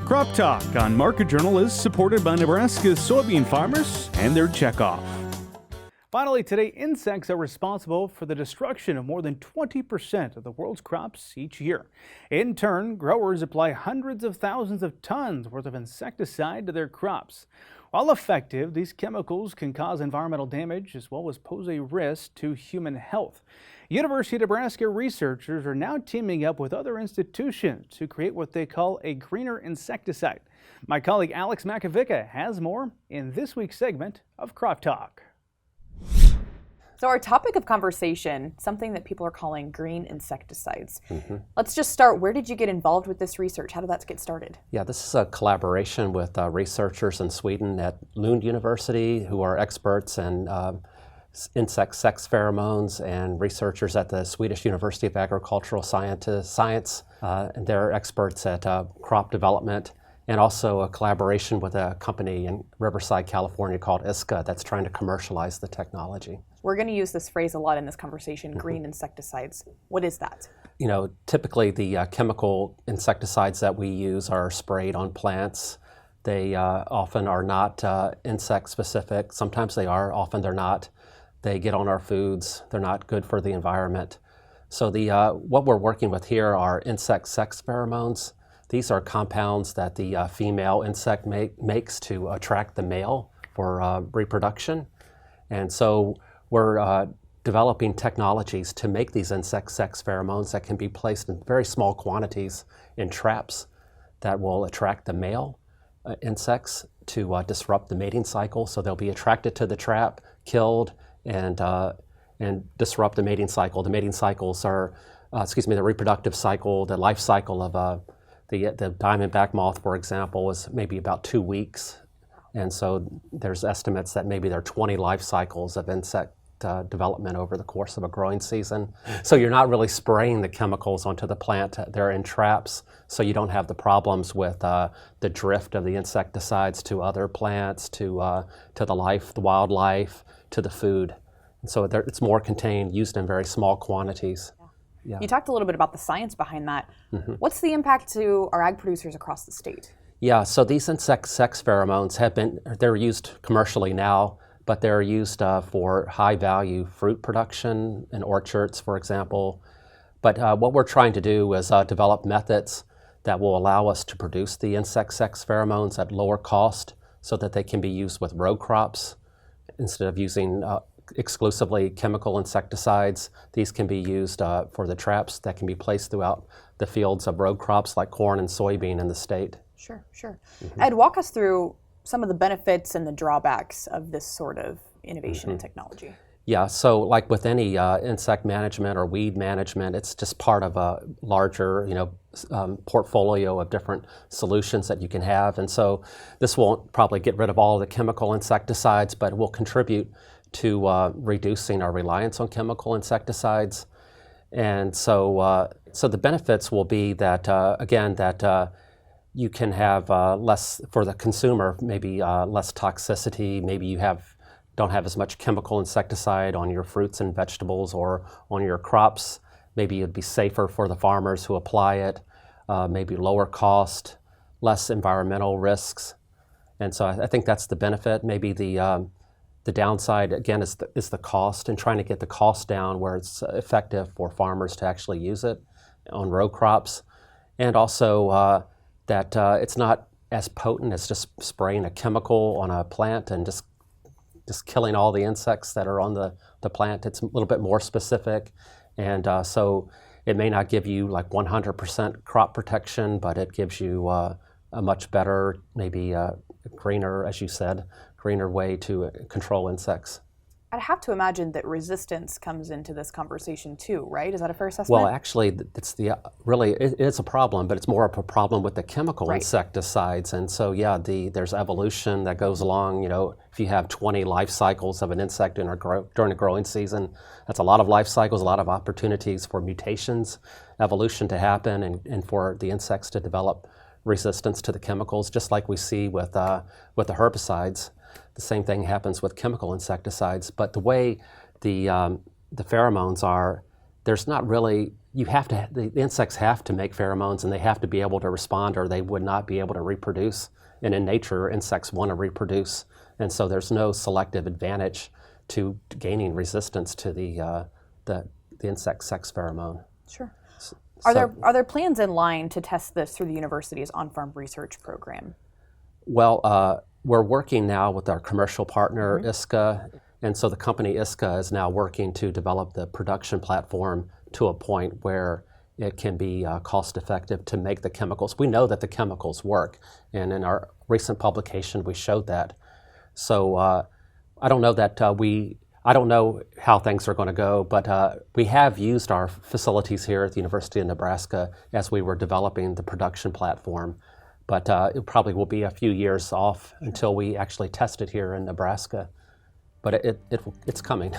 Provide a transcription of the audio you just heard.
Crop Talk on Market Journal is supported by Nebraska's soybean farmers and their checkoff. Finally, today, insects are responsible for the destruction of more than 20% of the world's crops each year. In turn, growers apply hundreds of thousands of tons worth of insecticide to their crops. While effective, these chemicals can cause environmental damage as well as pose a risk to human health. University of Nebraska researchers are now teaming up with other institutions to create what they call a greener insecticide. My colleague Alex Mackovika has more in this week's segment of Crop Talk. So our topic of conversation, something that people are calling green insecticides. Let's just start. Where did you get involved with this research? How did that get started? Yeah, this is a collaboration with researchers in Sweden at Lund University who are experts in insect sex pheromones, and researchers at the Swedish University of Agricultural Science. And they're experts at crop development, and also a collaboration with a company in Riverside, California called ISCA that's trying to commercialize the technology. We're going to use this phrase a lot in this conversation, green insecticides. What is that? You know, typically the chemical insecticides that we use are sprayed on plants. They often are not insect specific. Sometimes they are, often they're not. They get on our foods. They're not good for the environment. So what we're working with here are insect sex pheromones. These are compounds that the female insect makes to attract the male for reproduction. And so we're developing technologies to make these insect sex pheromones that can be placed in very small quantities in traps that will attract the male insects to disrupt the mating cycle. So they'll be attracted to the trap, killed, and disrupt the mating cycle. The mating cycles are, the reproductive cycle, the life cycle of the diamondback moth, for example, is maybe about 2 weeks. And so there's estimates that maybe there are 20 life cycles of insect development over the course of a growing season. So you're not really spraying the chemicals onto the plant. They're in traps, so you don't have the problems with the drift of the insecticides to other plants, to the wildlife, to the food. And so it's more contained, used in very small quantities. Yeah. You talked a little bit about the science behind that. What's the impact to our ag producers across the state? Yeah, so these insect sex pheromones they're used commercially now, but they're used for high value fruit production in orchards, for example. But what we're trying to do is develop methods that will allow us to produce the insect sex pheromones at lower cost so that they can be used with row crops. Instead of using exclusively chemical insecticides, these can be used for the traps that can be placed throughout the fields of row crops like corn and soybean in the state. Sure. Ed, walk us through some of the benefits and the drawbacks of this sort of innovation and technology. Yeah, so like with any insect management or weed management, it's just part of a larger, portfolio of different solutions that you can have. And so this won't probably get rid of all of the chemical insecticides, but it will contribute to reducing our reliance on chemical insecticides. And so the benefits will be that, you can have less, for the consumer, maybe less toxicity. Maybe you don't have as much chemical insecticide on your fruits and vegetables or on your crops. Maybe it'd be safer for the farmers who apply it, maybe lower cost, less environmental risks. And so I think that's the benefit. Maybe the downside, again, is the cost, and trying to get the cost down where it's effective for farmers to actually use it on row crops. And also that it's not as potent as just spraying a chemical on a plant and just killing all the insects that are on the plant. It's a little bit more specific, and so it may not give you like 100% crop protection, but it gives you a much better, maybe greener, as you said, greener way to control insects. I'd have to imagine that resistance comes into this conversation too, right? Is that a fair assessment? Well, actually, it is a problem, but it's more of a problem with the chemical insecticides. And so, yeah, there's evolution that goes along. If you have 20 life cycles of an insect during a growing season, that's a lot of life cycles, a lot of opportunities for mutations, evolution to happen, and for the insects to develop resistance to the chemicals, just like we see with the herbicides. The same thing happens with chemical insecticides, but the way the pheromones are, there's not really the insects have to make pheromones, and they have to be able to respond, or they would not be able to reproduce. And in nature, insects want to reproduce, and so there's no selective advantage to gaining resistance to the insect sex pheromone. Sure. So, Are there plans in line to test this through the university's on-farm research program? Well, we're working now with our commercial partner, ISCA, and so the company ISCA is now working to develop the production platform to a point where it can be cost-effective to make the chemicals. We know that the chemicals work, and in our recent publication we showed that. So I don't know that I don't know how things are going to go, but we have used our facilities here at the University of Nebraska as we were developing the production platform. But it probably will be a few years off until we actually test it here in Nebraska. But it's coming.